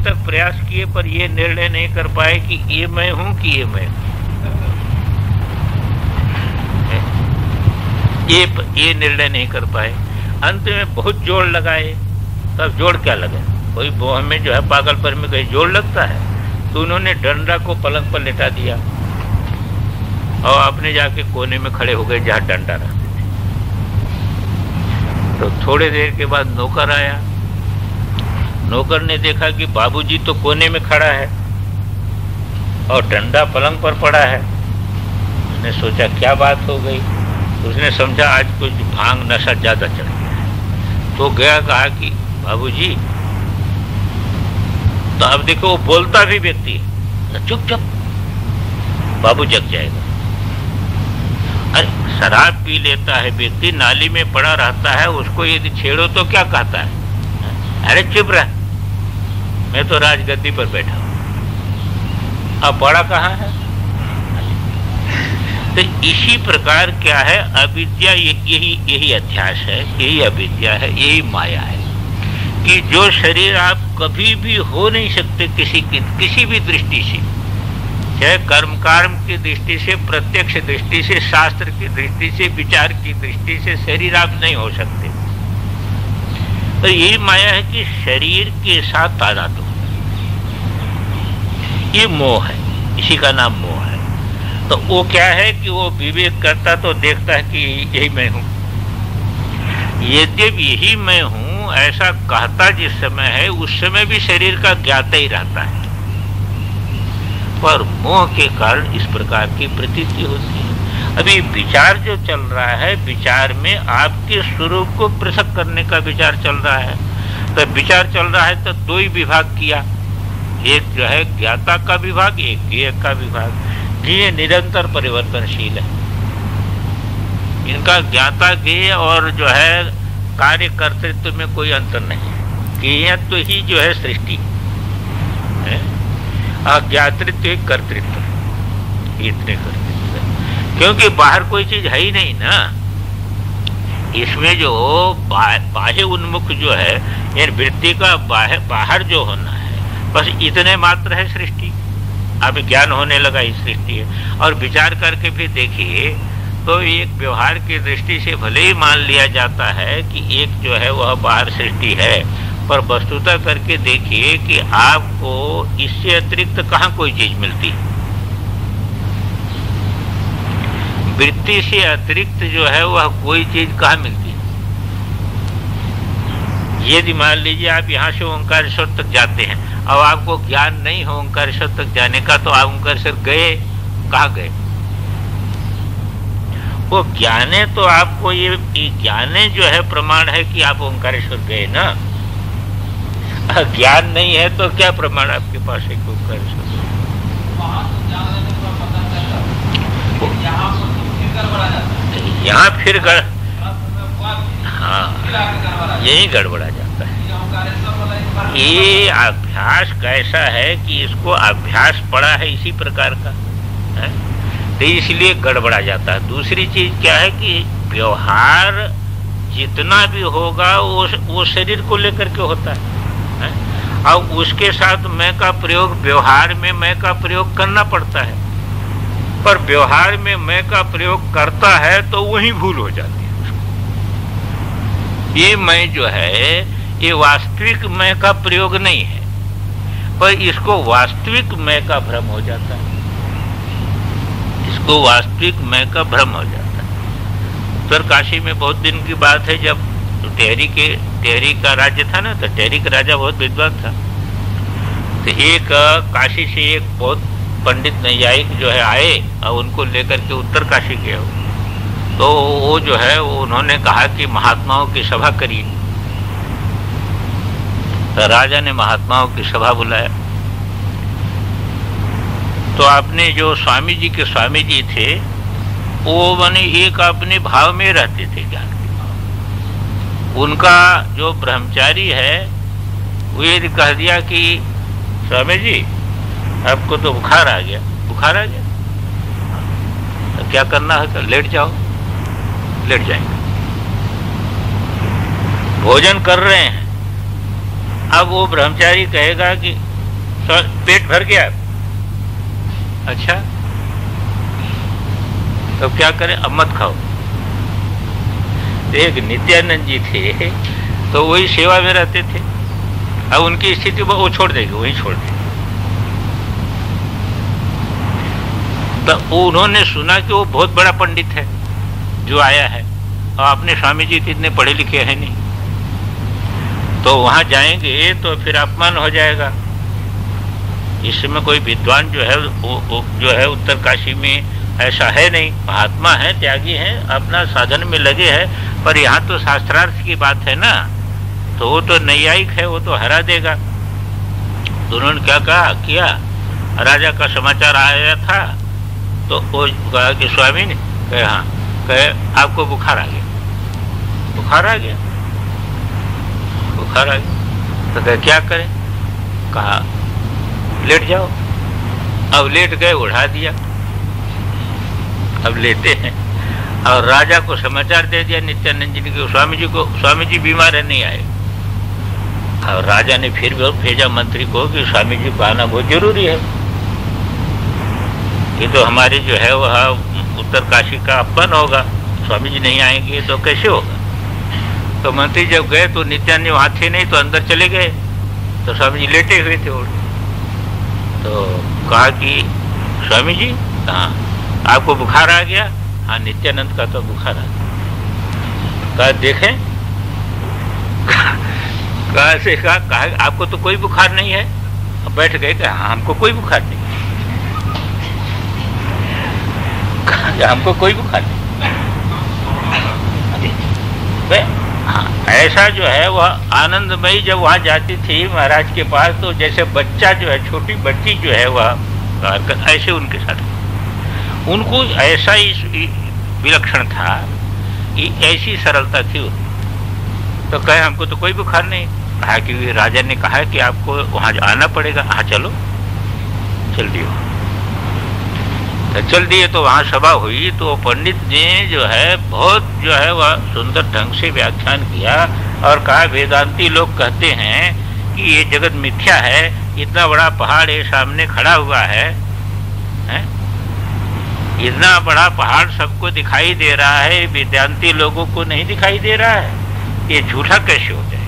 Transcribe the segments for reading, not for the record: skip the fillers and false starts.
तक प्रयास किए पर ये निर्णय नहीं कर पाए कि ये मैं हूं कि ये मैं हूं। ये निर्णय नहीं कर पाए। अंत में बहुत जोड़ लगाए, तब जोड़ क्या लगा, कोई मोह में जो है पागलपन में कहीं जोड़ लगता है। तो उन्होंने डंडा को पलंग पर लेटा दिया और अपने जाके कोने में खड़े हो गए जहां डंडा रखते थे। तो थोड़ी देर के बाद नौकर आया। नौकर ने देखा कि बाबूजी तो कोने में खड़ा है और डंडा पलंग पर पड़ा है। उसने सोचा क्या बात हो गई। उसने समझा आज कुछ भांग नशा ज्यादा चढ़ गया है। तो गया, कहा कि बाबूजी, तो अब देखो वो बोलता भी व्यक्ति है, चुप चुप, बाबू जग जाएगा। अरे शराब पी लेता है व्यक्ति, नाली में पड़ा रहता है, उसको यदि छेड़ो तो क्या कहता है, अरे चुप रह, मैं तो राजगद्दी पर बैठा हूं, अब बड़ा कहाँ है। तो इसी प्रकार क्या है, अविद्या, यही अध्यास है, यही अविद्या है, यही माया है कि जो शरीर आप कभी भी हो नहीं सकते किसी भी दृष्टि से, चाहे कर्म की दृष्टि से, प्रत्यक्ष दृष्टि से, शास्त्र की दृष्टि से, विचार की दृष्टि से शरीर आप नहीं हो सकते। तो यही माया है कि शरीर के साथ तादाद हो, ये मोह है, इसी का नाम मोह है। तो वो क्या है कि वो विवेक करता तो देखता है कि यही मैं हूं। यद्यपि यही मैं हूं ऐसा कहता जिस समय है, उस समय भी शरीर का ज्ञाता ही रहता है, पर मोह के कारण इस प्रकार की प्रतीति होती है। अभी विचार जो चल रहा है, विचार में आपके स्वरूप को पृथक करने का विचार चल रहा है। तो विचार चल रहा है तो दो ही विभाग किया, एक जो है ज्ञाता का विभाग, एक ज्ञेय का विभाग। ये निरंतर परिवर्तनशील है, इनका ज्ञाता ज्ञेय और जो है कार्य कर्तृत्व में कोई अंतर नहीं है। ज्ञेयत्व ही जो है सृष्टि है, अज्ञातृत्व एक कर्तृत्व, इतने कर्तृत्व है, क्योंकि बाहर कोई चीज है ही नहीं ना। इसमें जो बाह्य उन्मुख जो है, ये वृत्ति का बाहर जो होना है, बस इतने मात्र है सृष्टि। अब ज्ञान होने लगा इस सृष्टि है। और विचार करके भी देखिए तो एक व्यवहार की दृष्टि से भले ही मान लिया जाता है कि एक जो है वह बाहर सृष्टि है, पर वस्तुतः करके देखिए कि आपको इससे अतिरिक्त कहाँ कोई चीज मिलती है। वृत्ति से अतिरिक्त जो है वह कोई चीज कहाँ मिलती है। यदि मान लीजिए आप यहाँ से ओंकारेश्वर तक जाते हैं, अब आपको ज्ञान नहीं हो ओंकारेश्वर तक जाने का, तो आप ओंकारेश्वर गए, कहाँ गए। वो ज्ञाने तो आपको, ये ज्ञाने जो है प्रमाण है कि आप ओंकारेश्वर गए ना। ज्ञान नहीं है तो क्या प्रमाण आपके पास है कि ओंकारेश्वर। यहाँ फिर हाँ, यही गड़बड़ा जाता है। ये अभ्यास कैसा है कि इसको अभ्यास पड़ा है इसी प्रकार का है, तो इसलिए गड़बड़ा जाता है। दूसरी चीज क्या है कि व्यवहार जितना भी होगा वो शरीर को लेकर के होता है, और उसके साथ मैं का प्रयोग, व्यवहार में मैं का प्रयोग करना पड़ता है। पर व्यवहार में मैं का प्रयोग करता है तो वही भूल हो जाती है। ये मैं जो है ये वास्तविक मैं का प्रयोग नहीं है, पर इसको वास्तविक मैं का भ्रम हो जाता है, इसको वास्तविक मैं का भ्रम हो जाता है। उत्तर काशी में बहुत दिन की बात है, जब टेहरी का राज्य था ना, तो टेहरी का राजा बहुत विद्वान था। तो एक काशी से एक बहुत पंडित नैयायिक जो है आए और उनको लेकर के उत्तर काशी गए। तो वो जो है उन्होंने कहा कि महात्माओं की सभा करिए। तो राजा ने महात्माओं की सभा बुलाया। तो आपने जो स्वामी जी थे वो माने एक अपने भाव में रहते थे ज्ञान के। उनका जो ब्रह्मचारी है वो ये कह दिया कि स्वामी जी आपको तो बुखार आ गया। तो क्या करना है, तो लेट जाओ। लेट जाएंगे। भोजन कर रहे हैं, अब वो ब्रह्मचारी कहेगा कि पेट भर गया? अच्छा, तो क्या करें? अब मत खाओ। एक नित्यानंद जी थे, तो वही सेवा में रहते थे। अब उनकी स्थिति वो छोड़ देंगे, वही छोड़ देंगे। तो उन्होंने सुना कि वो बहुत बड़ा पंडित है जो आया है, और अपने स्वामी जी इतने पढ़े लिखे हैं नहीं, तो वहां जाएंगे तो फिर अपमान हो जाएगा। इस समय कोई विद्वान जो है वो उत्तर काशी में ऐसा है नहीं। महात्मा है, त्यागी है, अपना साधन में लगे हैं, पर यहाँ तो शास्त्रार्थ की बात है ना, तो वो तो नैयायिक है, वो तो हरा देगा। तो उन्होंने क्या किया, राजा का समाचार आया था, तो वो कहा कि स्वामी ने कहे हाँ, कहे आपको बुखार आ गया। बुखार आ गया, बुखार आ गया। तो कहे क्या करें? कहा लेट जाओ। अब लेट गए, उड़ा दिया। अब लेते हैं, और राजा को समाचार दे दिया नित्यानंद जी को, स्वामी जी बीमार है, नहीं आए। और राजा ने फिर भेजा मंत्री को कि स्वामी जी को आना बहुत जरूरी है, ये तो हमारे जो है वह उत्तर काशी का अपमान होगा, स्वामी जी नहीं आएंगे तो कैसे होगा। तो मंत्री जब गए तो नित्यानंद वहां थे नहीं, तो अंदर चले गए, तो स्वामी जी लेटे हुए थे। तो कहा कि स्वामी जी हाँ आपको बुखार आ गया? हाँ, नित्यानंद का तो बुखार आ गया। कहा देखें, कहा से कहा आपको तो कोई बुखार नहीं है? अब बैठ गए, कहा हाँ हमको कोई बुखार नहीं, हमको कोई बुखार नहीं। हाँ, ऐसा जो है वह आनंदमयी जब वहां जाती थी महाराज के पास, तो जैसे बच्चा जो है, छोटी बच्ची जो है वह ऐसे उनके साथ, उनको ऐसा ही विलक्षण था कि ऐसी सरलता थी उनकी। तो कहे हमको तो कोई बुखार नहीं। कहा कि राजा ने कहा कि आपको वहां आना पड़ेगा। हाँ चलो, चल दियो। तो चल दिए, तो वहां सभा हुई, तो पंडित ने जो है बहुत जो है वह सुंदर ढंग से व्याख्यान किया और कहा वेदांती लोग कहते हैं कि ये जगत मिथ्या है, इतना बड़ा पहाड़ ये सामने खड़ा हुआ है, इतना बड़ा पहाड़ सबको दिखाई दे रहा है, वेदांती लोगों को नहीं दिखाई दे रहा है, ये झूठा कैसे हो जाए।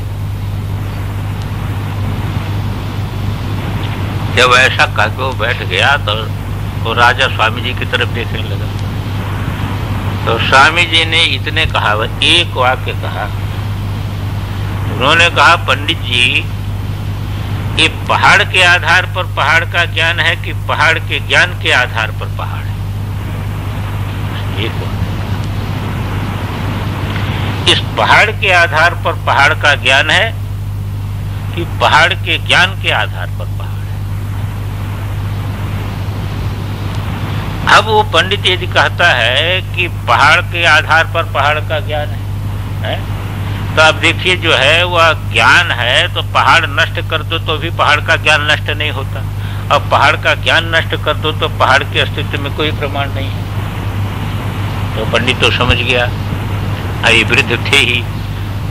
जब ऐसा कहकर वो बैठ गया तो राजा स्वामी जी की तरफ देखने लगा। तो स्वामी जी ने इतने कहा, एक वाक्य कहा, उन्होंने कहा पंडित जी ये पहाड़ के आधार पर पहाड़ का ज्ञान है कि पहाड़ के ज्ञान के आधार पर पहाड़ है? एक इस पहाड़ के आधार पर पहाड़ का ज्ञान है कि पहाड़ के ज्ञान के आधार पर पहाड़ है? अब वो पंडित यदि कहता है कि पहाड़ के आधार पर पहाड़ का ज्ञान है? तो अब देखिए जो है वह ज्ञान है, तो पहाड़ नष्ट कर दो तो भी पहाड़ का ज्ञान नष्ट नहीं होता, अब पहाड़ का ज्ञान नष्ट कर दो तो पहाड़ के अस्तित्व में कोई प्रमाण नहीं है। तो पंडित तो समझ गया, ये वृद्ध थे ही,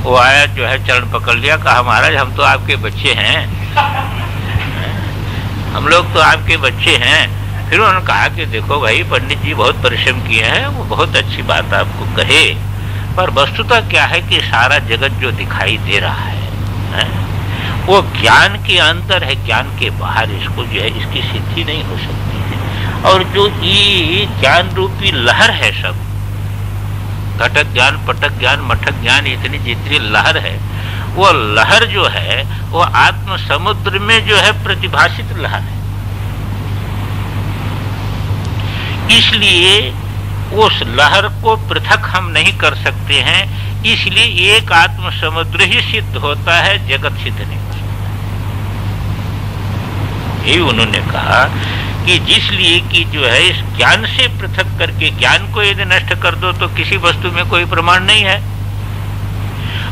वो आया जो है चरण पकड़ लिया, कहा महाराज हम तो आपके बच्चे हैं, हम लोग तो आपके बच्चे हैं। फिर उन्होंने कहा कि देखो भाई पंडित जी बहुत परिश्रम किए हैं, वो बहुत अच्छी बात आपको कहे, पर वस्तुतः क्या है कि सारा जगत जो दिखाई दे रहा है वो ज्ञान के अंदर है, ज्ञान के बाहर इसको जो है इसकी सिद्धि नहीं हो सकती है। और जो ये ज्ञान रूपी लहर है, सब घटक ज्ञान, पटक ज्ञान, मठक ज्ञान, इतनी जितनी लहर है, वो लहर जो है वो आत्म समुद्र में जो है प्रतिभाषित लहर है। इसलिए उस लहर को पृथक हम नहीं कर सकते हैं, इसलिए एक आत्म समुद्र ही सिद्ध होता है, जगत सिद्ध नहीं हो सकता। यही उन्होंने कहा कि जिसलिए कि जो है इस ज्ञान से पृथक करके ज्ञान को यदि नष्ट कर दो तो किसी वस्तु में कोई प्रमाण नहीं है।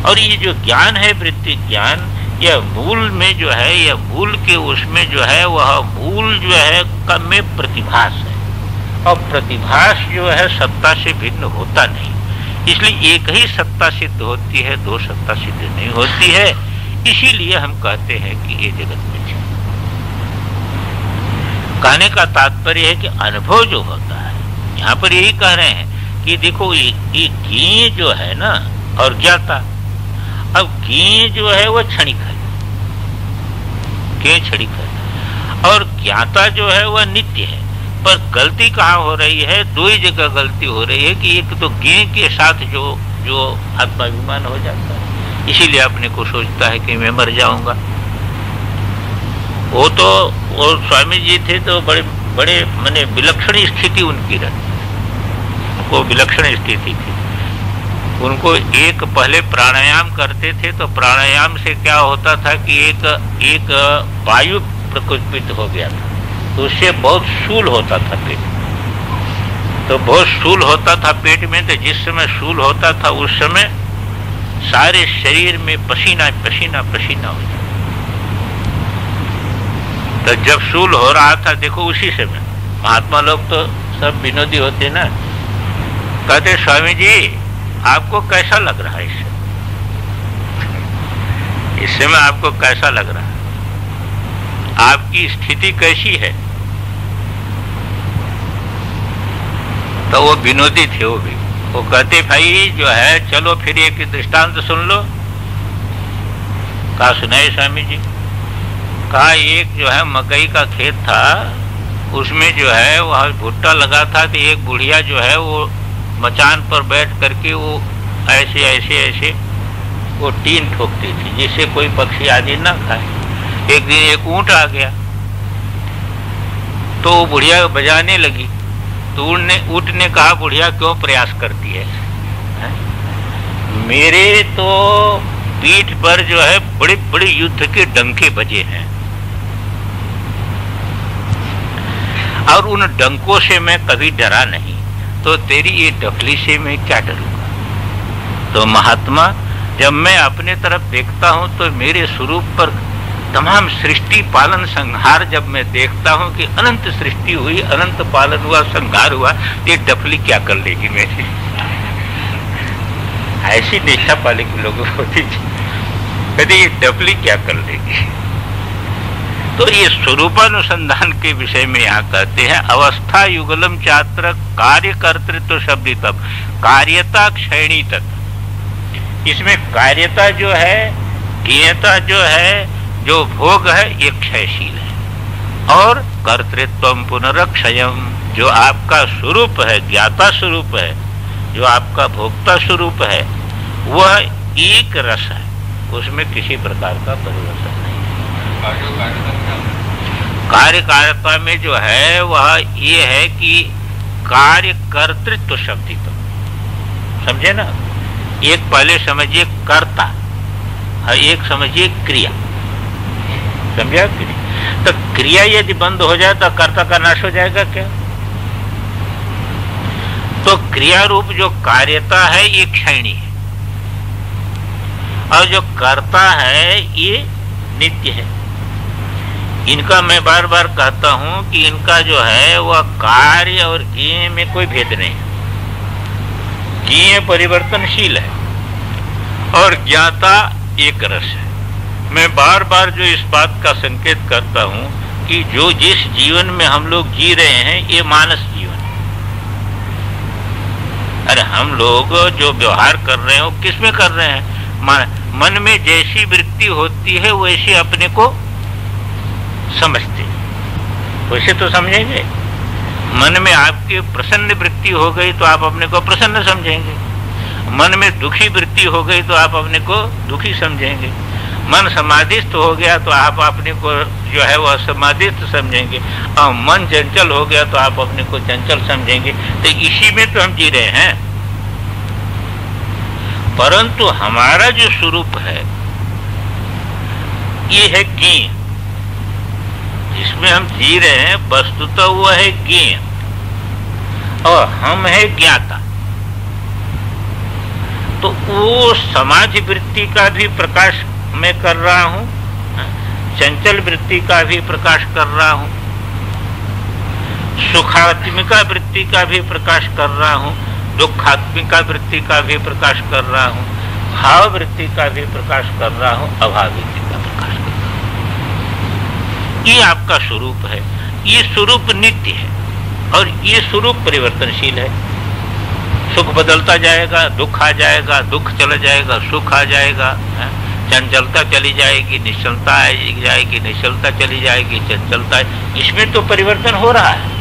और ये जो ज्ञान है वृत्ति ज्ञान, यह मूल में जो है, यह मूल के उसमें जो है वह मूल जो है कम में प्रतिभास है, और प्रतिभास जो है सत्ता से भिन्न होता नहीं, इसलिए एक ही सत्ता सिद्ध होती है, दो सत्ता सिद्ध नहीं होती है। इसीलिए हम कहते हैं कि ये जगत मिथ्या। कहने का तात्पर्य है कि अनुभव जो होता है, यहाँ पर यही कह रहे हैं कि देखो ये ज्ञेय जो है ना और ज्ञाता, अब ज्ञेय जो है वह क्षणिक है, ज्ञेय क्षणिक है, और ज्ञाता जो है वह नित्य है। पर गलती कहाँ हो रही है? दो ही जगह गलती हो रही है कि एक तो ज्ञेय के साथ जो आत्माभिमान हो जाता है, इसीलिए अपने को सोचता है कि मैं मर जाऊंगा। वो स्वामी जी थे तो बड़े बड़े माने विलक्षण स्थिति उनकी रहती, वो विलक्षण स्थिति थी। उनको एक पहले प्राणायाम करते थे तो प्राणायाम से क्या होता था कि एक वायु प्रकल्पित हो गया था, तो उससे बहुत शूल होता था पेट, तो बहुत शूल होता था पेट में। तो जिस समय शूल होता था उस समय सारे शरीर में पसीना पसीना पसीना हो जाता। तो जब शूल हो रहा था, देखो उसी समय महात्मा लोग तो सब विनोदी होते ना, कहते स्वामी जी आपको कैसा लग रहा है इस समय आपको कैसा लग रहा है, आपकी स्थिति कैसी है? तो वो विनोदी थे, वो कहते भाई जो है चलो फिर एक दृष्टांत सुन लो। कहा सुनाए स्वामी जी? कहा एक जो है मकई का खेत था, उसमें जो है वह भुट्टा लगा था, तो एक बुढ़िया जो है वो मचान पर बैठ करके वो ऐसे ऐसे ऐसे वो टीन ठोकती थी जिससे कोई पक्षी आदि ना खाए। एक दिन एक ऊंट आ गया तो वो बुढ़िया बजाने लगी, तो ऊंट ने कहा बुढ़िया क्यों प्रयास करती है? मेरे तो पीठ पर जो है बड़े बड़े युद्ध के डंके बजे हैं और उन डंकों से मैं कभी डरा नहीं, तो तेरी ये डफली से मैं क्या डरूंगा? तो महात्मा जब मैं अपने तरफ देखता हूं तो मेरे स्वरूप पर तमाम सृष्टि पालन संहार जब मैं देखता हूं कि अनंत सृष्टि हुई, अनंत पालन हुआ, संहार हुआ, ये डफली क्या कर लेगी मेरी? ऐसी निष्ठा पाले के लोगों को होती, कहते ये डफली क्या कर लेगी? तो ये स्वरूपानुसंधान के विषय में यहाँ कहते हैं अवस्था युगलम चात्र कार्य कर्तृत्व शब्दितम कार्यता क्षयणी तत्व। इसमें कार्यता जो है, ज्ञेयता जो है, जो भोग है ये क्षयशील है, और कर्तृत्व पुनरक्षयम जो आपका स्वरूप है, ज्ञाता स्वरूप है, जो आपका भोक्ता स्वरूप है, वह एक रस है, उसमें किसी प्रकार का परिवर्तन नहीं है। कार्यकारिता में जो है वह ये है कि कार्य कर्तृत्व शब्दित, समझे ना? एक पहले समझिए कर्ता और एक समझिए क्रिया, समझा? तो क्रिया यदि बंद हो जाए तो कर्ता का नाश हो जाएगा क्या? तो क्रिया रूप जो कार्यता है ये क्षयणी है, और जो कर्ता है ये नित्य है। इनका मैं बार बार कहता हूं कि इनका जो है वह कार्य और ज्ञेय में कोई भेद नहीं है। ज्ञेय परिवर्तनशील है और ज्ञाता एक रस है। मैं बार बार जो इस बात का संकेत करता हूं कि जो जिस जीवन में हम लोग जी रहे हैं ये मानस जीवन है। अरे हम लोग जो व्यवहार कर रहे हैं वो किस में कर रहे हैं? मन में जैसी वृत्ति होती है वैसे अपने को समझते, वैसे तो समझेंगे। मन में आपकी प्रसन्न वृत्ति हो गई तो आप अपने को प्रसन्न समझेंगे, मन में दुखी वृत्ति हो गई तो आप अपने को दुखी समझेंगे, मन समाधिस्थ हो गया तो आप अपने को जो है वह समाधिस्थ समझेंगे, और मन चंचल हो गया तो आप अपने को चंचल समझेंगे। तो इसी में तो हम जी रहे हैं। परंतु हमारा जो स्वरूप है ये है ज्ञेय, जिसमें हम जी रहे हैं वस्तुतः वह है ज्ञेय और हम है ज्ञाता। तो वो समाधि वृत्ति का भी प्रकाश मैं कर रहा हूं, चंचल वृत्ति का भी प्रकाश कर रहा हूं, सुखात्मिका वृत्ति का भी प्रकाश कर रहा हूं, दुखात्मिका वृत्ति का भी प्रकाश कर रहा हूं, भाव वृत्ति का भी प्रकाश कर रहा हूं, अभाव वृत्ति का प्रकाश कर रहा हूं। ये आपका स्वरूप है। ये स्वरूप नित्य है और ये स्वरूप परिवर्तनशील है। सुख बदलता जाएगा, दुख आ जाएगा, दुख चला जाएगा, सुख आ जाएगा, चंचलता चली जाएगी, निश्चलता आ जाएगी, निश्चलता चली जाएगी, चंचलता, इसमें तो परिवर्तन हो रहा है।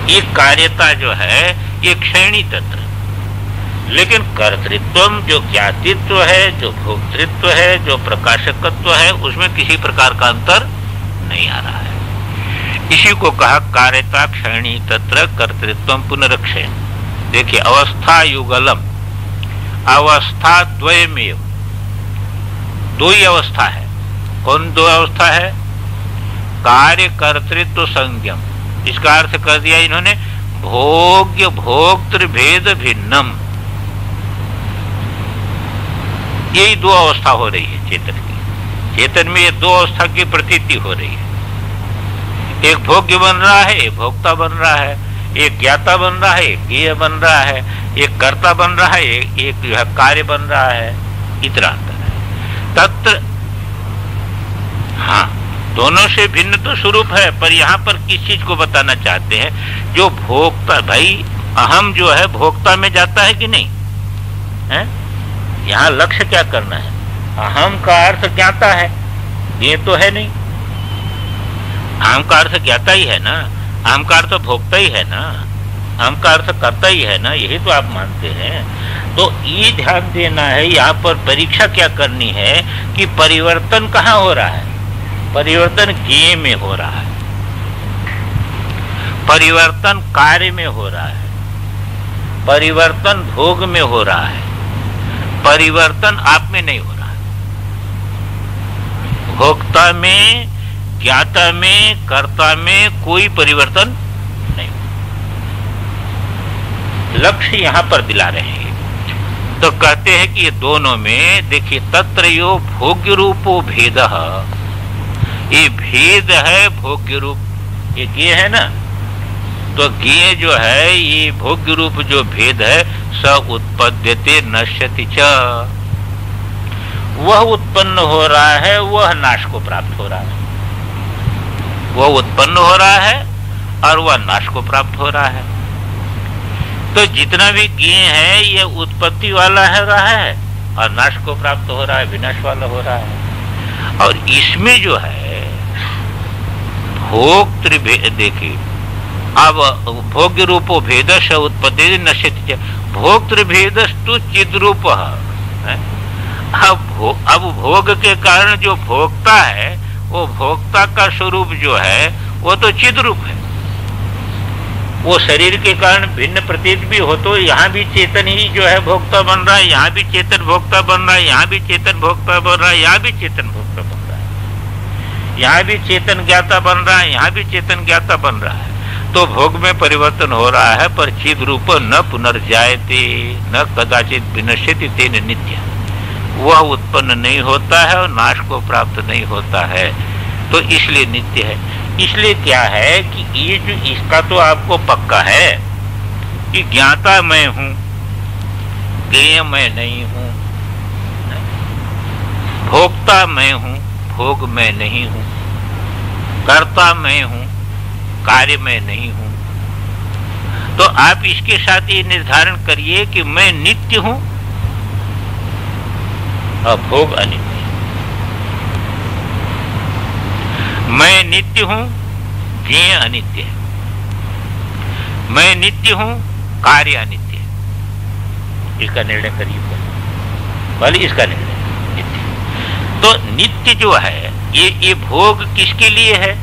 ये कार्यता जो है ये क्षयणी तत्व, लेकिन कर्तृत्व जो ज्ञातित्व है, जो भोक्तृत्व है, जो प्रकाशकत्व है, उसमें किसी प्रकार का अंतर नहीं आ रहा है। इसी को कहा कार्यता क्षयणी तत्र कर्तृत्व पुनरक्षय। देखिए, अवस्था युगलम, अवस्था द्वयमेव, दो ही अवस्था है। कौन दो अवस्था है? कार्य कर्तृत्व संज्ञम, इसका अर्थ कर दिया इन्होंने भोग्य भोक्तृ भेद भिन्नम। यही दो अवस्था हो रही है चेतन की। चेतन में ये दो अवस्था की प्रतीति हो रही है। एक भोग्य बन रहा है, एक भोक्ता बन रहा है, एक ज्ञाता बन रहा है, एक ज्ञेय बन रहा है, एक कर्ता बन रहा है, एक जो है कार्य बन रहा है। इतना अंतर है तत्र। हाँ, दोनों से भिन्न तो स्वरूप है, पर यहाँ पर किस चीज को बताना चाहते हैं? जो भोक्ता, भाई अहम जो है भोक्ता में जाता है कि नहीं है? यहाँ लक्ष्य क्या करना है? अहम का अर्थ ज्ञाता है, ये तो है नहीं। अहम का अर्थ ज्ञाता ही है ना, अहम का अर्थ भोक्ता ही है ना, अहम का अर्थ करता ही है ना, यही तो आप मानते हैं। तो ये ध्यान देना है, यहाँ पर परीक्षा क्या करनी है कि परिवर्तन कहाँ हो रहा है? परिवर्तन ज्ञेय में हो रहा है, परिवर्तन कार्य में हो रहा है, परिवर्तन भोग में हो रहा है, परिवर्तन आप में नहीं हो रहा है। भोक्ता में, ज्ञाता में, कर्ता में कोई परिवर्तन नहीं। लक्ष्य यहां पर दिला रहे हैं। तो कहते हैं कि ये दोनों में देखिए, तत्र यो भोग्य रूपो भेदः, ये भेद है भोग्य रूप, ये ज्ञेय है ना, तो ज्ञेय जो है ये भोग्य रूप जो भेद है, स उत्पद्यते नश्यति च, वह उत्पन्न हो रहा है, वह नाश को प्राप्त हो रहा है। वह उत्पन्न हो रहा है और वह नाश को प्राप्त हो रहा है। तो जितना भी ज्ञेय है ये उत्पत्ति वाला है रहा है और नाश को प्राप्त हो रहा है, विनाश वाला हो रहा है। और इसमें जो है भोक्तृ भेद, देखिए अब भोग्य रूपो भेदश उत्पत्ति नश्यति, भोक्तृ भेदस्तु चिद रूप। अब भोग के कारण जो भोक्ता है, वो भोक्ता का स्वरूप जो है वो तो चिद रूप है। वो शरीर के कारण भिन्न प्रतीत भी हो, तो यहाँ भी चेतन ही जो है भोक्ता बन रहा है, यहाँ भी चेतन भोक्ता बन रहा है, यहाँ भी चेतन भोक्ता बन रहा है, यहाँ भी चेतन भोक्ता बन रहा है, यहाँ भी चेतन ज्ञाता बन रहा है, यहाँ भी चेतन ज्ञाता बन रहा है। तो भोग में परिवर्तन हो रहा है, पर चिद रूप न पुनर्जायते न कदाचित विनश्यति तेन नित्य, वह उत्पन्न नहीं होता है और नाश को प्राप्त नहीं होता है, तो इसलिए नित्य है। इसलिए क्या है कि ये जो इसका तो आपको पक्का है कि ज्ञाता मैं हूं, ज्ञेय मैं नहीं हूं, भोक्ता मैं हूं, भोग मैं नहीं हूं, कर्ता मैं हूं, कार्य में नहीं हूं। तो आप इसके साथ ये निर्धारण करिए कि मैं नित्य हूं और भोग अनित्य। मैं नित्य हूं, ज्ञेय अनित्य है। मैं नित्य हूं, कार्य अनित्य है। इसका निर्णय करिए, भले इसका निर्णय नित्य। तो नित्य जो है ये भोग किसके लिए है?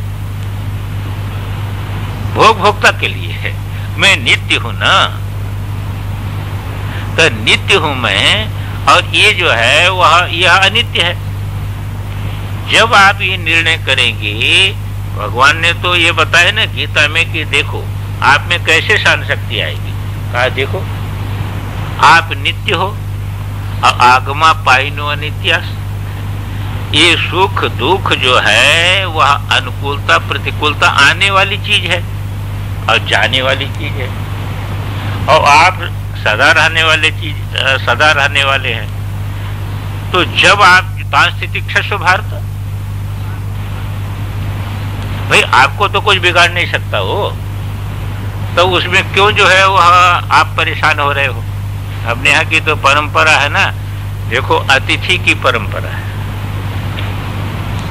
भोग भोक्ता के लिए है। मैं नित्य हूं ना, तो नित्य हूं मैं, और ये जो है वह यह अनित्य है। जब आप ये निर्णय करेंगे, भगवान ने तो ये बताया ना गीता में कि देखो आप में कैसे शान शक्ति आएगी। कहा देखो आप नित्य हो और आगमा पाइनो अनित्यास। ये सुख दुख जो है वह अनुकूलता प्रतिकूलता आने वाली चीज है और जाने वाली चीज है, और आप सदा रहने वाले चीज, सदा रहने वाले हैं। तो जब आप स्थिति क्षस्व भारत, भाई आपको तो कुछ बिगाड़ नहीं सकता वो, तो उसमें क्यों जो है वह आप परेशान हो रहे हो? अपने यहाँ की तो परंपरा है ना, देखो अतिथि की परंपरा है।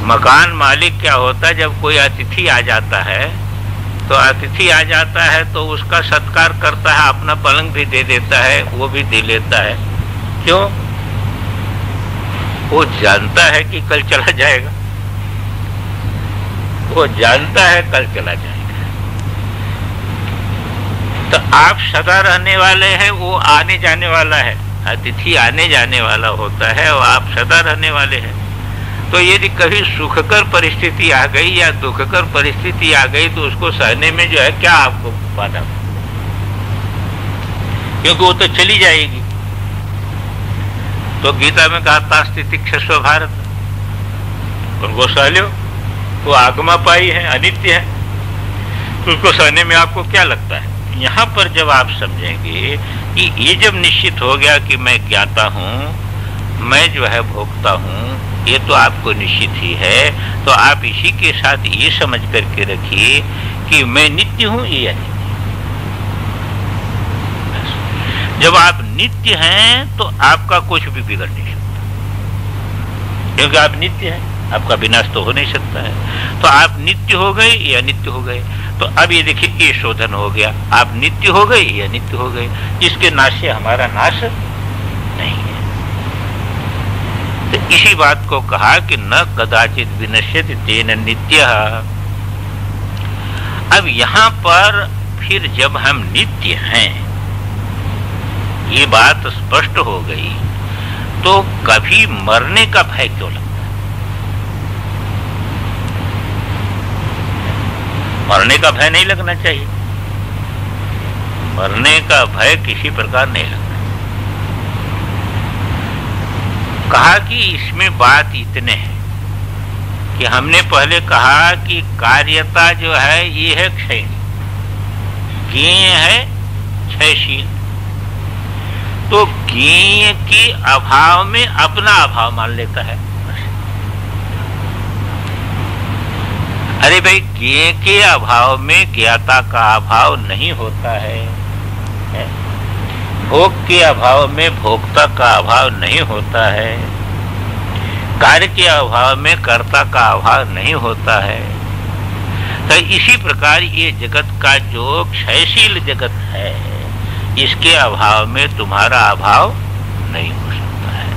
मकान मालिक क्या होता है, जब कोई अतिथि आ जाता है तो अतिथि आ जाता है तो उसका सत्कार करता है, अपना पलंग भी दे देता है, वो भी दे लेता है। क्यों? वो जानता है कि कल चला जाएगा, वो जानता है कल चला जाएगा। तो आप सदा रहने वाले हैं, वो आने जाने वाला है, अतिथि आने जाने वाला होता है और आप सदा रहने वाले हैं। तो यदि कभी सुखकर परिस्थिति आ गई या दुखकर परिस्थिति आ गई तो उसको सहने में जो है क्या आपको बाधा, क्योंकि वो तो चली जाएगी। तो गीता में कहा तास्ति तिक्षस्व भारत, उनको सह लो, वो आगमा पाई है, अनित्य है, तो उसको सहने में आपको क्या लगता है? यहाँ पर जब आप समझेंगे कि ये जब निश्चित हो गया कि मैं ज्ञाता हूँ, मैं जो है भोगता हूँ, ये तो आपको निश्चित ही है, तो आप इसी के साथ ये समझ करके रखिए कि मैं नित्य हूँ, ये अनित्य। जब आप नित्य हैं तो आपका कुछ भी बिगड़ नहीं सकता, क्योंकि आप नित्य हैं, आपका विनाश तो हो नहीं सकता है। तो आप नित्य हो गए या अनित्य हो गए। तो अब ये देखिए, ये शोधन हो गया, आप नित्य हो गए या अनित्य हो गए, इसके नाश से हमारा नाश नहीं है। तो इसी बात को कहा कि न कदाचित विनश्यति तेन नित्यः। अब यहां पर फिर जब हम नित्य हैं, ये बात स्पष्ट हो गई, तो कभी मरने का भय क्यों लगता है? मरने का भय नहीं लगना चाहिए, मरने का भय किसी प्रकार नहीं लगता। कहा कि इसमें बात इतने है कि हमने पहले कहा कि कार्यता जो है ये है क्षय, ज्ञेय है क्षयशील। तो ज्ञेय के अभाव में अपना अभाव मान लेता है। अरे भाई, ज्ञेय के अभाव में ज्ञाता का अभाव नहीं होता है, भोग के अभाव में भोक्ता का अभाव नहीं होता है, कार्य के अभाव में कर्ता का अभाव नहीं होता है। तो इसी प्रकार ये जगत का जो क्षयशील जगत है, इसके अभाव में तुम्हारा अभाव नहीं हो सकता है।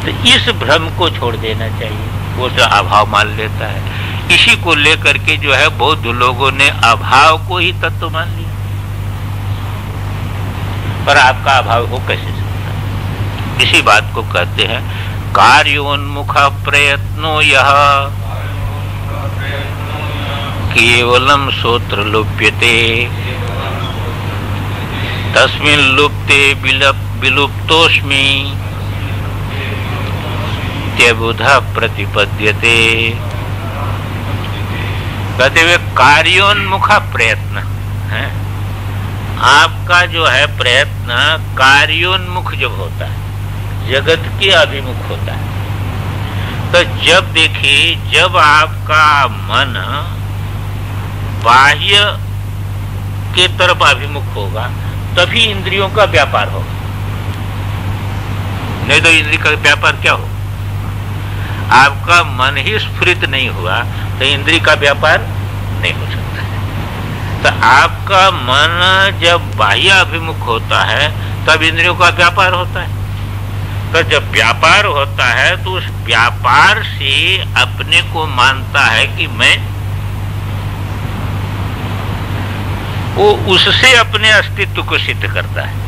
तो इस भ्रम को छोड़ देना चाहिए, वो तो अभाव मान लेता है। इसी को लेकर के जो है बहुत लोगों ने अभाव को ही तत्व मान लिया, पर आपका अभाव हो कैसे सकता? इसी बात को कहते हैं कार्योन्मुख प्रयत्नो यह केवलम श्रोत्र लुप्यते तस्मिन् लुप्ते विलुप्तोस्मि त्यबुधा प्रतिपद्यते। कहते हुए कार्योन्मुख प्रयत्न है, आपका जो है प्रयत्न कार्योन्मुख जब होता है, जगत के अभिमुख होता है। तो जब देखिए, जब आपका मन बाह्य के तरफ अभिमुख होगा तभी इंद्रियों का व्यापार होगा, नहीं तो इंद्रिय का व्यापार क्या हो? आपका मन ही स्फुरित नहीं हुआ तो इंद्रिय का व्यापार नहीं हो सकता है। तो आपका मन जब बाह्य अभिमुख होता है तब इंद्रियों का व्यापार होता है। तो जब व्यापार होता है तो उस व्यापार से अपने को मानता है कि मैं, वो उससे अपने अस्तित्व को सिद्ध करता है,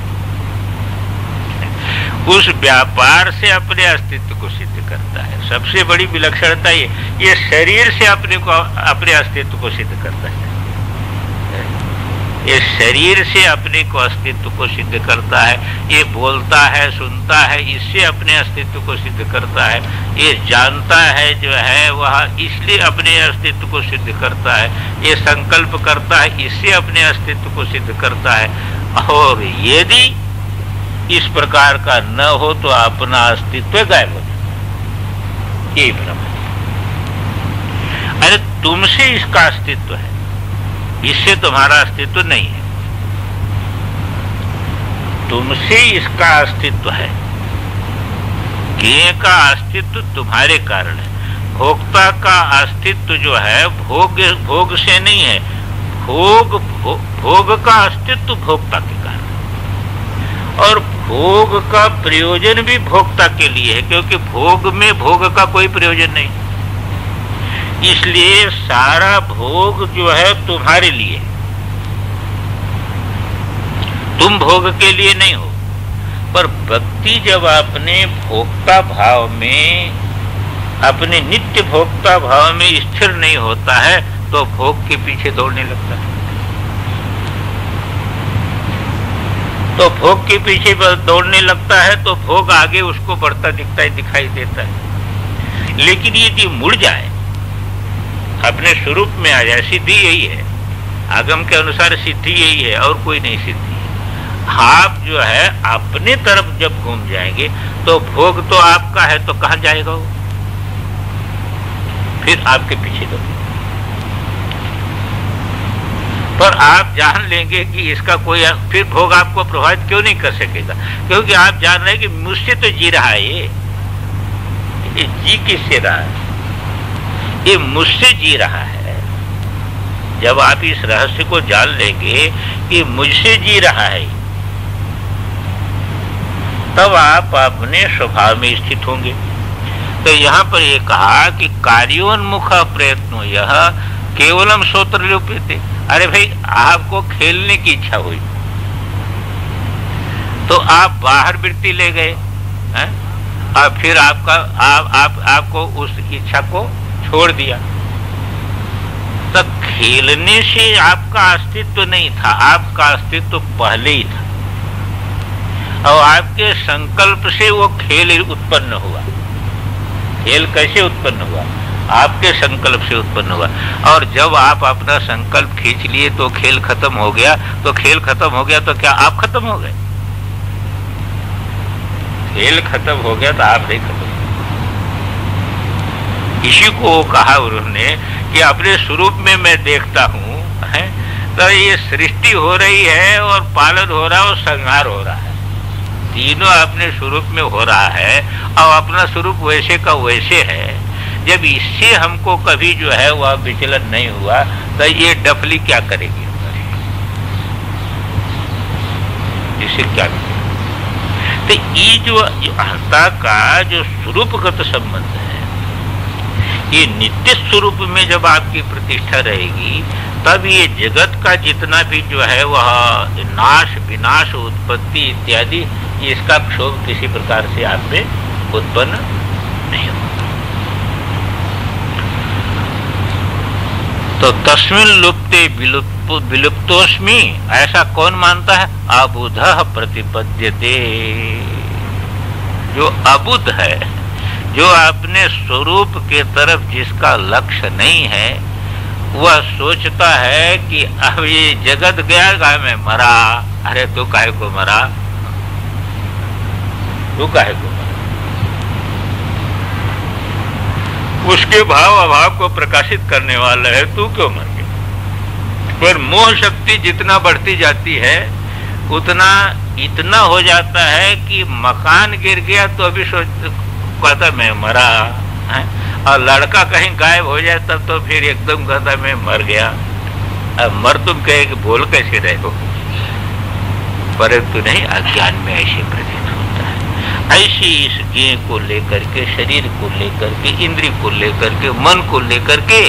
उस व्यापार से अपने अस्तित्व को सिद्ध करता है। सबसे बड़ी विलक्षणता ये शरीर से अपने को, अपने अस्तित्व को सिद्ध करता है। ये शरीर से अपने को अस्तित्व को सिद्ध करता है, ये बोलता है, सुनता है, इससे अपने अस्तित्व को सिद्ध करता है, ये जानता है जो है वह इसलिए अपने अस्तित्व को सिद्ध करता है, ये संकल्प करता है, इससे अपने अस्तित्व को सिद्ध करता है। और यदि इस प्रकार का न हो तो अपना अस्तित्व गायब हो जाता है। यही भ्रम है। अरे तुमसे इसका अस्तित्व है, इससे तुम्हारा अस्तित्व नहीं है। तुमसे इसका अस्तित्व है, ज्ञेय का अस्तित्व तुम्हारे कारण है। भोक्ता का अस्तित्व जो है भोग से नहीं है, भोग का अस्तित्व भोक्ता के कारण है। और भोग का प्रयोजन भी भोक्ता के लिए है, क्योंकि भोग में भोग का कोई प्रयोजन नहीं, इसलिए सारा भोग जो है तुम्हारे लिए, तुम भोग के लिए नहीं हो। पर भक्ति जब अपने भोक्ता भाव में, अपने नित्य भोक्ता भाव में स्थिर नहीं होता है तो भोग के पीछे दौड़ने लगता है। तो भोग के पीछे दौड़ने लगता है तो भोग आगे उसको बढ़ता दिखाई देता है। लेकिन यदि मुड़ जाए, अपने स्वरूप में आ जाए, सिद्धि यही है, आगम के अनुसार सिद्धि यही है और कोई नहीं सिद्धि। आप जो है अपने तरफ जब घूम जाएंगे तो भोग तो आपका है, तो कहां जाएगा वो? फिर आपके पीछे दो। पर आप जान लेंगे कि इसका कोई, फिर भोग आपको प्रभावित क्यों नहीं कर सकेगा, क्योंकि आप जान रहे हैं कि मुझसे तो जी रहा है, ये जी किससे रहा है? ये मुझसे जी रहा है। जब आप इस रहस्य को जान लेंगे कि मुझसे जी रहा है, तब आप अपने स्वभाव में स्थित होंगे। तो यहाँ पर ये कहा कि कार्योन्मुख प्रयत्नो यह केवलम श्रोत्र लोप्यते। अरे भाई, आपको खेलने की इच्छा हुई तो आप बाहर वृत्ति ले गए हैं? और फिर आपको उस इच्छा को छोड़ दिया। तो खेलने से आपका अस्तित्व नहीं था, आपका अस्तित्व पहले ही था, और आपके संकल्प से वो खेल उत्पन्न हुआ। खेल कैसे उत्पन्न हुआ? आपके संकल्प से उत्पन्न हुआ। और जब आप अपना संकल्प खींच लिए तो खेल खत्म हो गया। तो खेल खत्म हो गया तो क्या आप खत्म हो गए? खेल खत्म हो गया तो आप नहीं खत्म। इसी को कहा उन्होंने कि अपने स्वरूप में मैं देखता हूं, है तो ये सृष्टि हो रही है और पालन हो रहा है और संहार हो रहा है, तीनों अपने स्वरूप में हो रहा है। और अपना स्वरूप वैसे का वैसे है। जब इससे हमको कभी जो है वह विचलन नहीं हुआ तो ये डफली क्या करेगी? इससे क्या करेगी? तो ये जो अहंता का जो स्वरूपगत संबंध है, ये नित्य स्वरूप में जब आपकी प्रतिष्ठा रहेगी, तब ये जगत का जितना भी जो है वह नाश, विनाश, उत्पत्ति इत्यादि, इसका क्षोभ किसी प्रकार से आप में उत्पन्न नहीं होगा। तो तस्मिन लुप्ते विलुप्तोस्मि, ऐसा कौन मानता है? अबुधः प्रतिपद्यते। जो अबुध है, जो अपने स्वरूप के तरफ जिसका लक्ष्य नहीं है, वह सोचता है कि अब ये जगत गया, मैं मरा। अरे तू काहे को मरा? तू काहे को? उसके भाव अभाव को प्रकाशित करने वाला है, तू क्यों मर गया? पर मोह शक्ति जितना बढ़ती जाती है उतना इतना हो जाता है कि मकान गिर गया तो अभी कहता मैं मरा है, और लड़का कहीं गायब हो जाए तब तो फिर एकदम कहता मैं मर गया। अब मर तुम कहे कि बोल कैसे रहे हो? परंतु नहीं, अज्ञान में ऐसे प्रतीत होता है। ऐसे इस ज्ञेय को लेकर के, शरीर को लेकर के, इंद्रिय को लेकर के, मन को लेकर के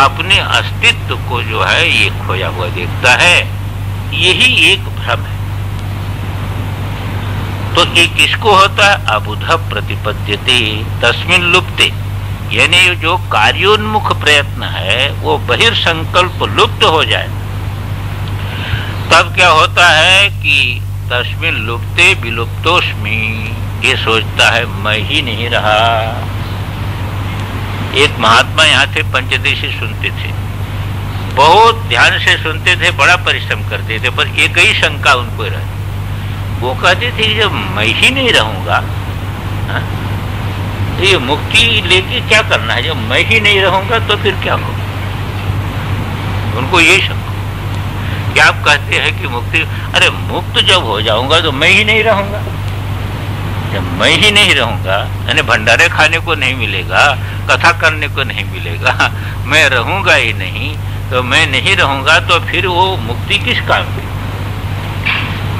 अपने अस्तित्व को जो है ये खोया हुआ देखता है। यही एक भ्रम है। तो ये किसको होता है? अबुधः प्रतिपद्यते तस्मिन् लुप्ते, यानी जो कार्योन्मुख प्रयत्न है वो बहिर्संकल्प लुप्त हो जाए, तब क्या होता है कि तस्मिन् लुप्ते विलुप्तोस्मि, ये सोचता है मैं ही नहीं रहा। एक महात्मा यहाँ थे, पंचदशी सुनते थे, बहुत ध्यान से सुनते थे, बड़ा परिश्रम करते थे, पर एक ही शंका उनको रहती। वो कहते थे जब मैं ही नहीं रहूंगा ये मुक्ति लेके क्या करना है? जब मैं ही नहीं रहूंगा तो फिर क्या होगा? उनको ये शक क्या आप कहते हैं कि मुक्ति, अरे मुक्त जब हो जाऊंगा तो मैं ही नहीं रहूंगा। जब मैं ही नहीं रहूंगा यानी भंडारे खाने को नहीं मिलेगा, कथा करने को नहीं मिलेगा, मैं रहूंगा ही नहीं, तो मैं नहीं रहूंगा तो फिर वो मुक्ति किस काम की?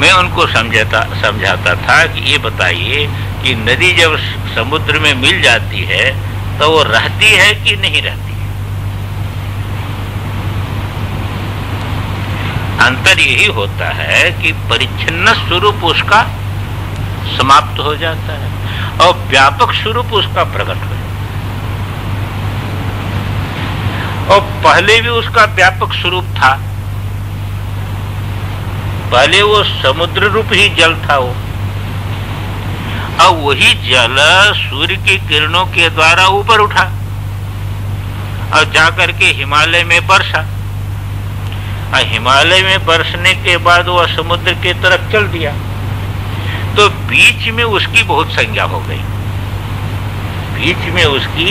मैं उनको समझाता था कि ये बताइए कि नदी जब समुद्र में मिल जाती है तो वो रहती है कि नहीं रहती है? अंतर यही होता है कि परिच्छिन्न स्वरूप उसका समाप्त हो जाता है और व्यापक स्वरूप उसका प्रकट हो जाता है। और पहले भी उसका व्यापक स्वरूप था, पहले वो समुद्र रूप ही जल था वो, अब वही जल सूर्य की किरणों के द्वारा ऊपर उठा और जाकर के हिमालय में बरसा, और हिमालय में बरसने के बाद वह समुद्र की तरफ चल दिया, तो बीच में उसकी बहुत संज्ञा हो गई, बीच में उसकी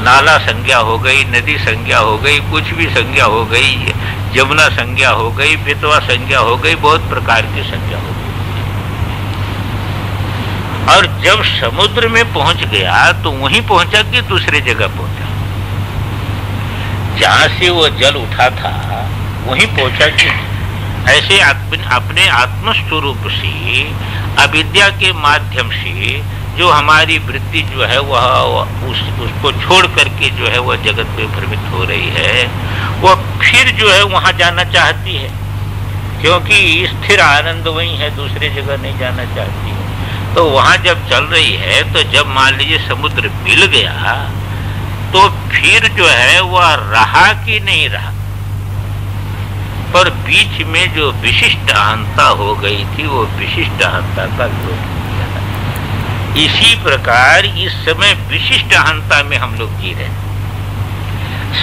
नाला संज्ञा हो गई, नदी संज्ञा हो गई, कुछ भी संज्ञा हो गई, यमुना संज्ञा हो गई, बेतवा संज्ञा हो गई, बहुत प्रकार की संज्ञा हो गई। और जब समुद्र में पहुंच गया तो वहीं पहुंचा कि दूसरे जगह पहुंचा? जहां से वो जल उठा था वहीं पहुंचा कि ऐसे अपने आत्मस्वरूप से अविद्या के माध्यम से जो हमारी वृत्ति जो है वह उसको छोड़ करके जो है वह जगत में भ्रमित हो रही है, वह फिर जो है वहां जाना चाहती है, क्योंकि स्थिर आनंद वही है, दूसरे जगह नहीं जाना चाहती है। तो वहां जब चल रही है तो जब मान लीजिए समुद्र मिल गया तो फिर जो है वह रहा कि नहीं रहा, पर बीच में जो विशिष्ट अहंता हो गई थी वो विशिष्ट अहंता का विरोध किया। इसी प्रकार इस समय विशिष्ट अहंता में हम लोग जी रहे,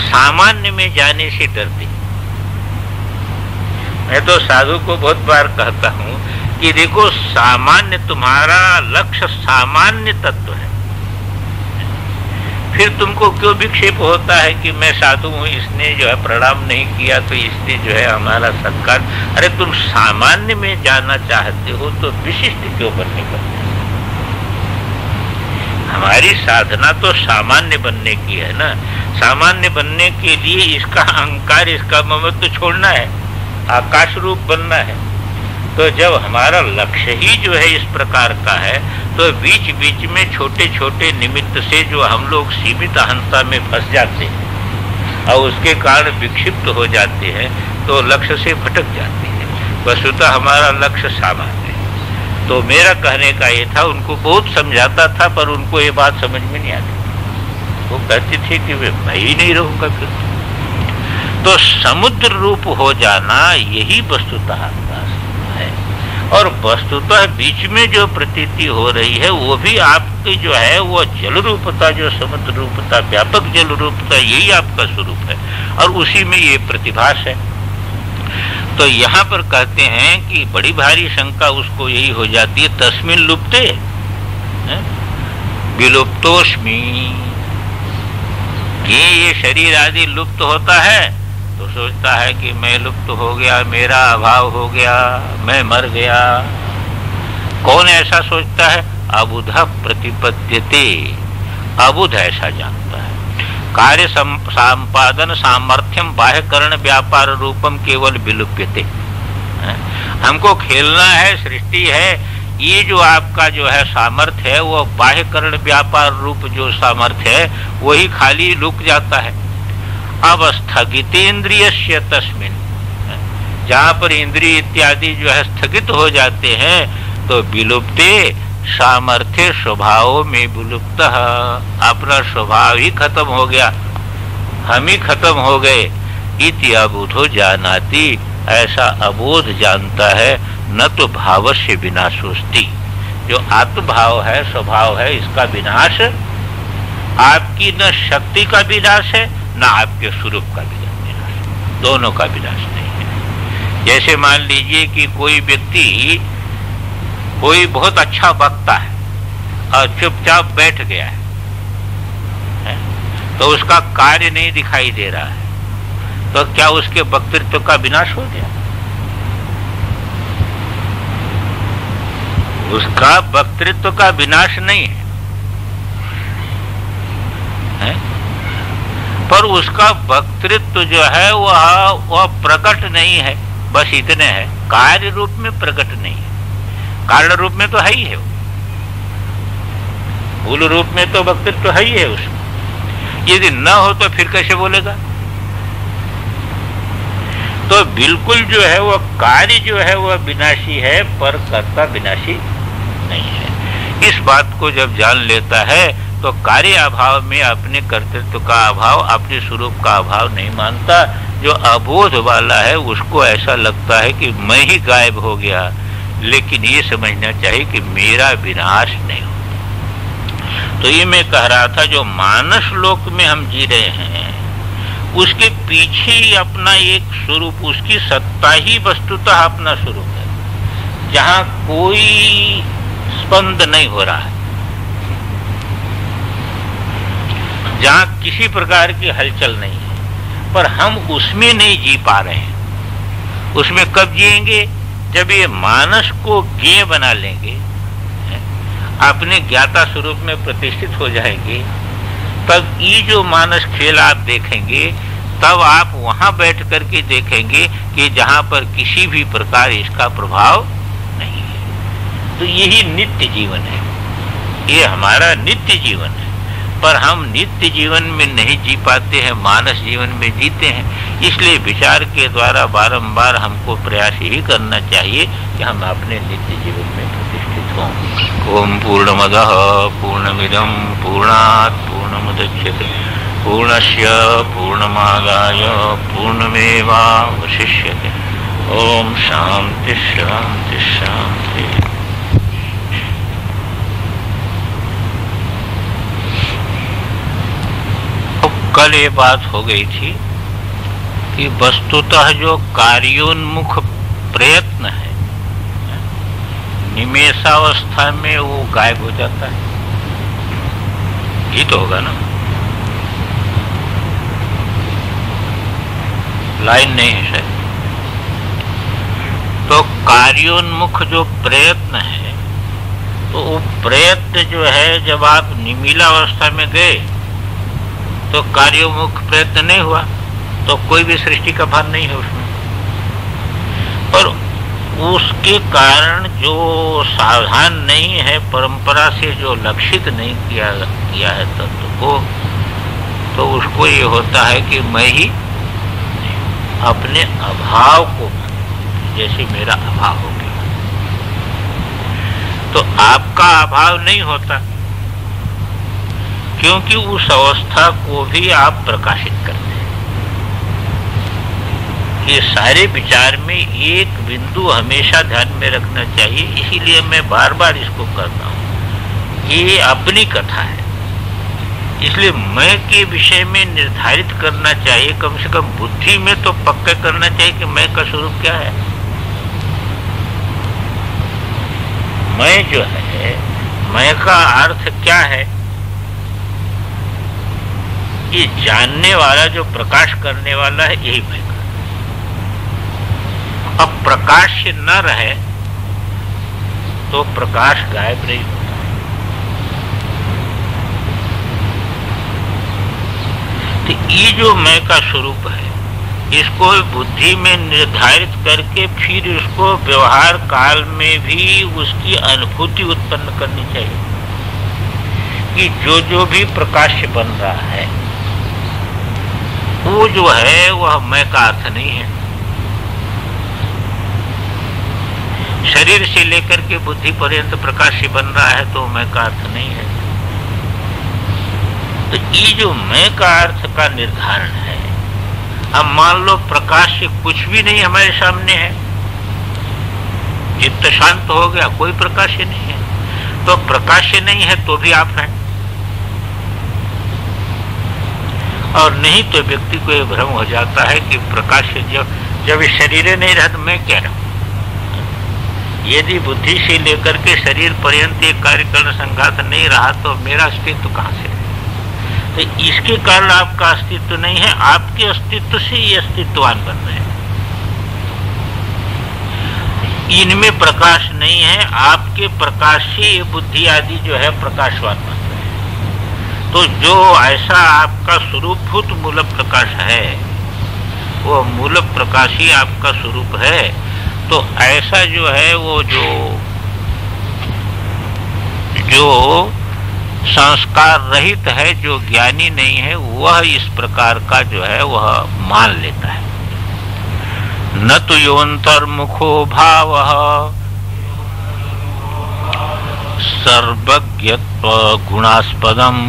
सामान्य में जाने से डरते। मैं तो साधु को बहुत बार कहता हूं कि देखो सामान्य, तुम्हारा लक्ष्य सामान्य तत्व है, फिर तुमको क्यों विक्षेप होता है कि मैं साधु हूं, इसने जो है प्रणाम नहीं किया तो इसने जो है हमारा सत्कार। अरे तुम सामान्य में जाना चाहते हो तो विशिष्ट क्यों बनने का? हमारी साधना तो सामान्य बनने की है ना। सामान्य बनने के लिए इसका अहंकार, इसका ममत्व छोड़ना है, आकाश रूप बनना है। तो जब हमारा लक्ष्य ही जो है इस प्रकार का है तो बीच बीच में छोटे छोटे निमित्त से जो हम लोग सीमित अहंता में फंस जाते हैं और उसके कारण विक्षिप्त हो जाते हैं तो लक्ष्य से भटक जाते हैं। वस्तुतः हमारा लक्ष्य सामान्य है। तो मेरा कहने का ये था, उनको बहुत समझाता था पर उनको ये बात समझ में नहीं आती। वो कहते थे कि मैं ही नहीं रहूंगा फिर। तो समुद्र रूप हो जाना यही वस्तुतः है, और वस्तुतः बीच में जो प्रतीति हो रही है वो भी आपकी जो है वो जल रूपता, जो समुद्र रूपता, व्यापक जल रूपता, यही आपका स्वरूप है और उसी में ये प्रतिभास है। तो यहाँ पर कहते हैं कि बड़ी भारी शंका उसको यही हो जाती है, तस्मिन लुप्ते विलुप्तोस्मि, ये शरीर आदि लुप्त होता है तो सोचता है कि मैं लुप्त हो गया, मेरा अभाव हो गया, मैं मर गया। कौन ऐसा सोचता है? अबुध प्रतिपद्यते, अबुध ऐसा जानता है। कार्य संपादन सामर्थ्यम बाह्यकरण व्यापार रूपम केवल विलुप्यते। हमको खेलना है, सृष्टि है, ये जो आपका जो है सामर्थ्य है वो बाह्यकरण व्यापार रूप जो सामर्थ्य है वही खाली लुक जाता है। अब स्थगितेन्द्रियस्य तस्मिन्, जहाँ पर इंद्रिय इत्यादि जो है स्थगित हो जाते हैं तो विलुप्ते सामर्थ्य स्वभाव में विलुप्त, अपना स्वभाव ही खत्म हो गया, हम ही खत्म हो गए। इति अबुधो जानाति, ऐसा अबोध जानता है। न तो भाव से विनाशोस्ति, जो आत्मभाव है, स्वभाव है, इसका विनाश आपकी न शक्ति का विनाश है न आपके स्वरूप का विनाश, दोनों का विनाश नहीं है। जैसे मान लीजिए कि कोई व्यक्ति कोई बहुत अच्छा वक्ता है और चुपचाप बैठ गया है तो उसका कार्य नहीं दिखाई दे रहा है, तो क्या उसके वक्तृत्व का विनाश हो गया? उसका वक्तृत्व का विनाश नहीं है, पर उसका वक्तृत्व जो है वह प्रकट नहीं है, बस इतने है। कार्य रूप में प्रकट नहीं है, कारण रूप में तो है ही है, मूल रूप में तो वक्तृत्व है ही है उसमें। यदि न हो तो फिर कैसे बोलेगा? तो बिल्कुल जो है वह कार्य जो है वह विनाशी है, पर कर्ता विनाशी नहीं है। इस बात को जब जान लेता है तो कार्य अभाव में अपने कर्तृत्व का अभाव, अपने स्वरूप का अभाव नहीं मानता। जो अबोध वाला है उसको ऐसा लगता है कि मैं ही गायब हो गया, लेकिन ये समझना चाहिए कि मेरा विनाश नहीं होता। तो ये मैं कह रहा था, जो मानस लोक में हम जी रहे हैं उसके पीछे ही अपना एक स्वरूप, उसकी सत्ता ही वस्तुतः अपना स्वरूप है, जहां कोई स्पंद नहीं हो रहा है, जहां किसी प्रकार की हलचल नहीं है, पर हम उसमें नहीं जी पा रहे हैं। उसमें कब जिएंगे? जब ये मानस को ज्ञेय बना लेंगे, अपने ज्ञाता स्वरूप में प्रतिष्ठित हो जाएंगे, तब ये जो मानस खेल आप देखेंगे, तब आप वहां बैठ करके देखेंगे कि जहां पर किसी भी प्रकार इसका प्रभाव नहीं है। तो यही नित्य जीवन है, ये हमारा नित्य जीवन है, पर हम नित्य जीवन में नहीं जी पाते हैं, मानस जीवन में जीते हैं। इसलिए विचार के द्वारा बारंबार हमको प्रयास यही करना चाहिए कि हम अपने नित्य जीवन में प्रतिष्ठित हों। ओम पूर्णमदः पूर्णमिदं पूर्णात् पूर्णमुदच्यते पूर्णस्य पूर्णमादाय पूर्णमेवावशिष्यते। ओम शांति शांति शांति। कल ये बात हो गई थी कि वस्तुतः जो कार्योन्मुख प्रयत्न है, निमेषावस्था में वो गायब हो जाता है। ये तो होगा ना, लाइन नहीं है शायद। तो कार्योन्मुख जो प्रयत्न है, तो वो प्रयत्न जो है, जब आप निमीला अवस्था में गए तो कार्योन्मुख प्रयत्न नहीं हुआ, तो कोई भी सृष्टि का भान नहीं है उसमें। पर उसके कारण जो सावधान नहीं है, परंपरा से जो लक्षित नहीं किया है तत्व को, तो उसको ये होता है कि मैं ही अपने अभाव को, जैसे मेरा अभाव हो गया, तो आपका अभाव नहीं होता, क्योंकि उस अवस्था को भी आप प्रकाशित करते हैं। ये सारे विचार में एक बिंदु हमेशा ध्यान में रखना चाहिए, इसीलिए मैं बार बार इसको कहता हूं। ये अपनी कथा है, इसलिए मैं के विषय में निर्धारित करना चाहिए, कम से कम बुद्धि में तो पक्का करना चाहिए कि मैं का स्वरूप क्या है। मैं जो है, मैं का अर्थ क्या है, ये जानने वाला, जो प्रकाश करने वाला है, यही मैं का। अब प्रकाश न रहे तो प्रकाश गायब नहीं होता। तो ये जो मैं का स्वरूप है, इसको बुद्धि में निर्धारित करके फिर उसको व्यवहार काल में भी उसकी अनुभूति उत्पन्न करनी चाहिए कि जो भी प्रकाश बन रहा है वो जो है वह मैं का अर्थ नहीं है। शरीर से लेकर के बुद्धि पर्यंत प्रकाश बन रहा है तो मैं का अर्थ नहीं है। तो ये जो मैं का अर्थ का निर्धारण है, अब मान लो प्रकाश से कुछ भी नहीं हमारे सामने है, चित्त शांत हो गया, कोई प्रकाश नहीं है, तो प्रकाश नहीं है तो भी आप हैं। और नहीं तो व्यक्ति को यह भ्रम हो जाता है कि प्रकाश जब शरीर नहीं रहा तो मैं क्या रहूं। यदि बुद्धि से लेकर के शरीर पर्यंत एक कार्यकरण संघात नहीं रहा तो मेरा अस्तित्व कहां से? तो इसके कारण आपका अस्तित्व नहीं है, आपके अस्तित्व से ये अस्तित्ववान बन रहे हैं। इनमें प्रकाश नहीं है, आपके प्रकाश से ये बुद्धि आदि जो है प्रकाशवान बन रहे हैं। तो जो ऐसा आपका स्वरूपभूत मूल प्रकाश है, वो मूल प्रकाश ही आपका स्वरूप है। तो ऐसा जो है वो जो संस्कार रहित है, जो ज्ञानी नहीं है, वह इस प्रकार का जो है वह मान लेता है। न तो योऽन्तर्मुखो भावः सर्वज्ञत्व गुणास्पदम्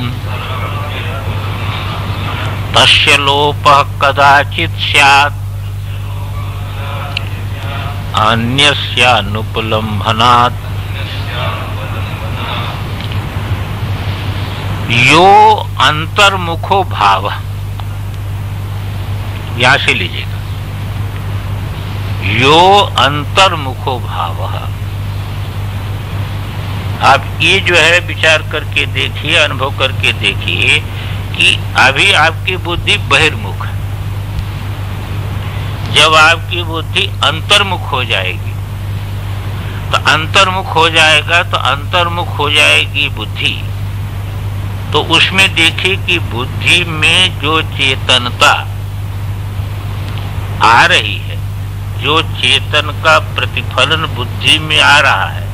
तस्य लोपः कदाचित् स्यात् अन्यस्यानुपलम्भनात्। यो अंतर्मुखो भाव, यहां से लीजिएगा, यो अंतर्मुखो भाव। आप ये जो है विचार करके देखिए, अनुभव करके देखिए कि अभी आपकी बुद्धि बहिर्मुख है। जब आपकी बुद्धि अंतर्मुख हो जाएगी, तो अंतर्मुख हो जाएगा, तो अंतर्मुख हो जाएगी बुद्धि। तो उसमें देखिए कि बुद्धि में जो चेतनता आ रही है, जो चेतन का प्रतिफलन बुद्धि में आ रहा है,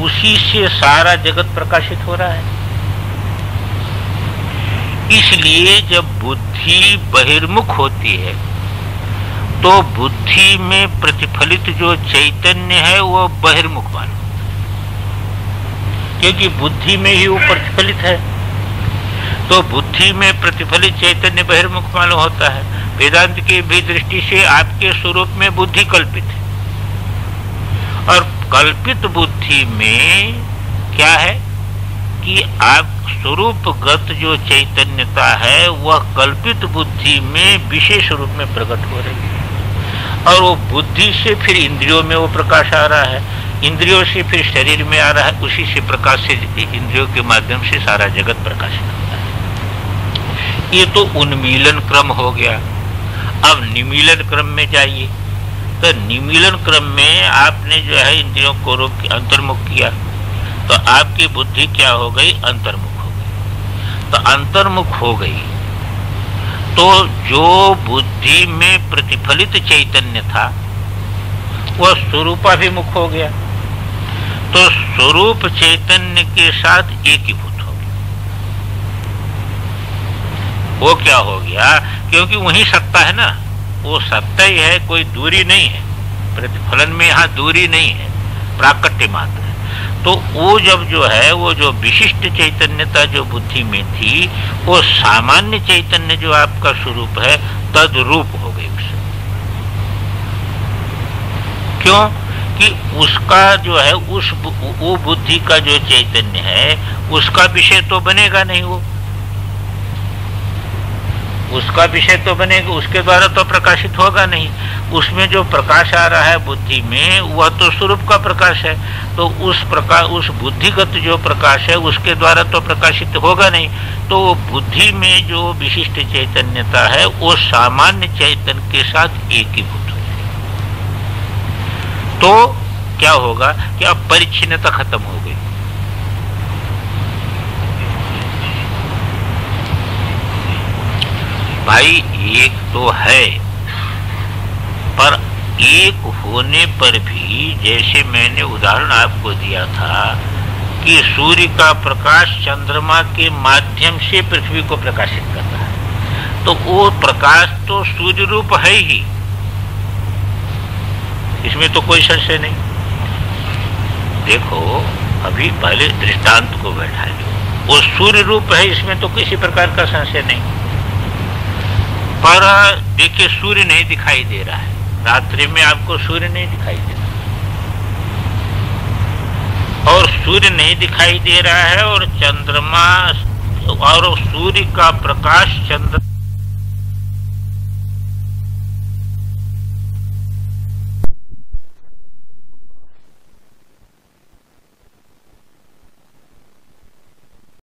उसी से सारा जगत प्रकाशित हो रहा है। इसलिए जब बुद्धि बहिर्मुख होती है, तो बुद्धि में प्रतिफलित जो चैतन्य है वो बहिर्मुख मानो, क्योंकि बुद्धि में ही वो प्रतिफलित है। तो बुद्धि में प्रतिफलित चैतन्य बहिर्मुख मालूम होता है। वेदांत की भी दृष्टि से आपके स्वरूप में बुद्धि कल्पित है, और कल्पित बुद्धि में क्या है कि आप स्वरूपगत जो चैतन्यता है वह कल्पित बुद्धि में विशेष रूप में प्रकट हो रही है, और वो बुद्धि से फिर इंद्रियों में वो प्रकाश आ रहा है, इंद्रियों से फिर शरीर में आ रहा है, उसी से प्रकाश से इंद्रियों के माध्यम से सारा जगत प्रकाशित होता है। ये तो उन्मीलन क्रम हो गया। अब निमीलन क्रम में जाइए, तो निमीलन क्रम में आपने जो है इंद्रियों को अंतर्मुख किया, तो आपकी बुद्धि क्या हो गई, अंतर्मुख हो गई। तो अंतर्मुख हो गई, तो जो बुद्धि में प्रतिफलित चैतन्य था वह स्वरूपाभिमुख हो गया, तो स्वरूप चैतन्य के साथ एकीभूत हो गया। वो क्या हो गया, क्योंकि वही सत्ता है ना, वो सत्ता ही है, कोई दूरी नहीं है। प्रतिफलन में यहाँ दूरी नहीं है, प्राकट्य मात्र है। तो वो जब जो है वो जो विशिष्ट चैतन्यता जो बुद्धि में थी, वो सामान्य चैतन्य जो आपका स्वरूप है तद्रूप हो गई उससे। क्यों कि उसका जो है वो बुद्धि का जो चैतन्य है उसका विषय तो बनेगा नहीं, वो उसका विषय तो बनेगा, उसके द्वारा तो प्रकाशित होगा नहीं। उसमें जो प्रकाश आ रहा है बुद्धि में वह तो स्वरूप का प्रकाश है, तो उस प्रकाश, उस बुद्धिगत जो प्रकाश है उसके द्वारा तो प्रकाशित होगा नहीं। तो बुद्धि में जो विशिष्ट चैतन्यता है वो सामान्य चैतन्य के साथ एकीभूत हो जाएगी। तो क्या होगा कि अब परिच्छिन्नता खत्म हो गई। भाई एक तो है, पर एक होने पर भी, जैसे मैंने उदाहरण आपको दिया था कि सूर्य का प्रकाश चंद्रमा के माध्यम से पृथ्वी को प्रकाशित करता है, तो वो प्रकाश तो सूर्य रूप है ही, इसमें तो कोई संशय नहीं। देखो अभी पहले दृष्टांत को बैठा लो, वो सूर्य रूप है, इसमें तो किसी प्रकार का संशय नहीं। पर देखिए सूर्य नहीं दिखाई दे रहा है, रात्रि में आपको सूर्य नहीं दिखाई दे रहा, और सूर्य नहीं दिखाई दे रहा है, और चंद्रमा और सूर्य का प्रकाश चंद्र